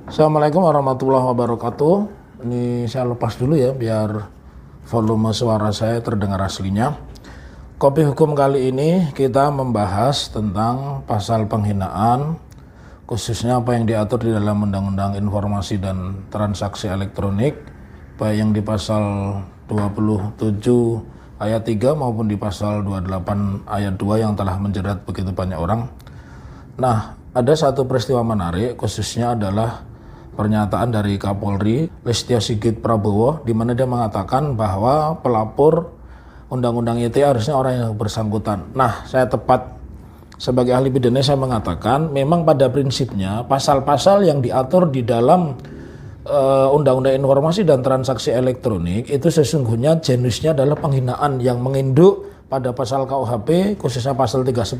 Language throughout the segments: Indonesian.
Assalamualaikum warahmatullahi wabarakatuh. Ini saya lepas dulu ya biar volume suara saya terdengar aslinya. Kopi hukum kali ini kita membahas tentang pasal penghinaan, khususnya apa yang diatur di dalam Undang-Undang Informasi dan Transaksi Elektronik, baik yang di pasal 27 ayat 3 maupun di pasal 28 ayat 2 yang telah menjerat begitu banyak orang. Nah, ada satu peristiwa menarik, khususnya adalah pernyataan dari Kapolri Listio Sigit Prabowo, di mana dia mengatakan bahwa pelapor Undang-Undang ITE harusnya orang yang bersangkutan. Nah, saya tepat sebagai ahli pidana saya mengatakan memang pada prinsipnya pasal-pasal yang diatur di dalam Undang-Undang Informasi dan Transaksi Elektronik itu sesungguhnya jenisnya adalah penghinaan yang menginduk pada pasal KUHP, khususnya pasal 310,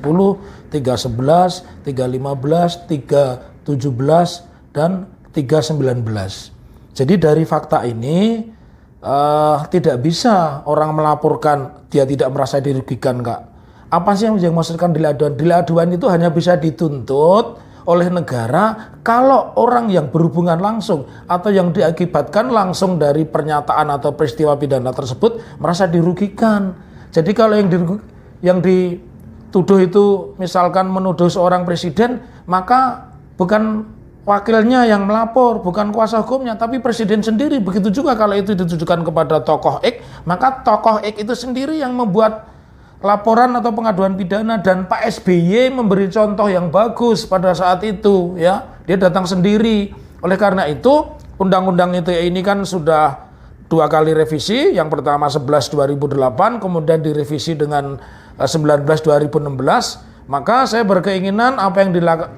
311, 315, 317, dan 319. Jadi dari fakta ini tidak bisa orang melaporkan dia tidak merasa dirugikan, Kak. Apa sih yang dimaksudkan delik aduan? Delik aduan itu hanya bisa dituntut oleh negara kalau orang yang berhubungan langsung atau yang diakibatkan langsung dari pernyataan atau peristiwa pidana tersebut merasa dirugikan. Jadi kalau yang dituduh itu misalkan menuduh seorang presiden, maka bukan wakilnya yang melapor, bukan kuasa hukumnya, tapi presiden sendiri. Begitu juga kalau itu ditujukan kepada tokoh X, maka tokoh X itu sendiri yang membuat laporan atau pengaduan pidana, dan Pak SBY memberi contoh yang bagus pada saat itu, ya. Dia datang sendiri. Oleh karena itu, Undang-Undang ITE ini kan sudah 2 kali revisi, yang pertama 11 2008, kemudian direvisi dengan 19 2016. Maka saya berkeinginan apa yang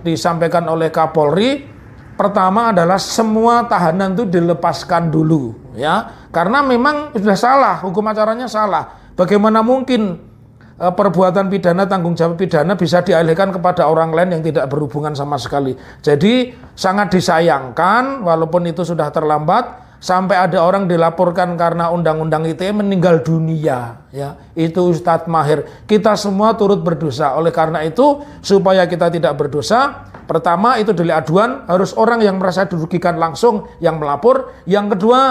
disampaikan oleh Kapolri, pertama adalah semua tahanan itu dilepaskan dulu, ya, karena memang sudah salah, hukum acaranya salah. Bagaimana mungkin perbuatan pidana, tanggung jawab pidana bisa dialihkan kepada orang lain yang tidak berhubungan sama sekali. Jadi sangat disayangkan walaupun itu sudah terlambat, sampai ada orang dilaporkan karena Undang-Undang ITE meninggal dunia, ya. Itu Ustadz Mahir. Kita semua turut berdosa. Oleh karena itu, supaya kita tidak berdosa, pertama itu delik aduan harus orang yang merasa dirugikan langsung yang melapor. Yang kedua,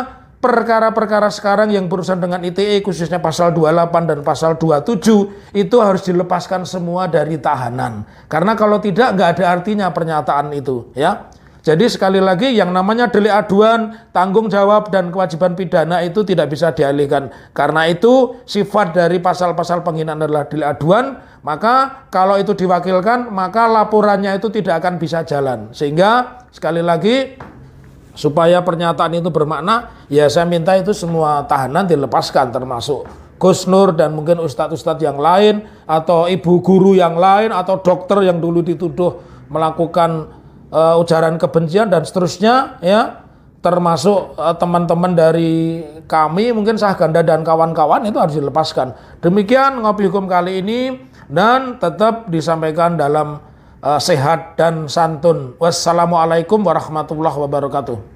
perkara-perkara sekarang yang berurusan dengan ITE, khususnya pasal 28 dan pasal 27, itu harus dilepaskan semua dari tahanan. Karena kalau tidak, nggak ada artinya pernyataan itu, ya. Jadi sekali lagi, yang namanya delik aduan, tanggung jawab dan kewajiban pidana itu tidak bisa dialihkan. Karena itu sifat dari pasal-pasal penghinaan adalah delik aduan, maka kalau itu diwakilkan, maka laporannya itu tidak akan bisa jalan. Sehingga sekali lagi, supaya pernyataan itu bermakna, ya saya minta itu semua tahanan dilepaskan, termasuk Gus Nur dan mungkin ustadz-ustadz yang lain, atau ibu guru yang lain, atau dokter yang dulu dituduh melakukan ujaran kebencian dan seterusnya, ya, termasuk teman-teman dari kami mungkin Sahganda dan kawan-kawan, itu harus dilepaskan. Demikian ngopi hukum kali ini, dan tetap disampaikan dalam sehat dan santun. Wassalamualaikum warahmatullahi wabarakatuh.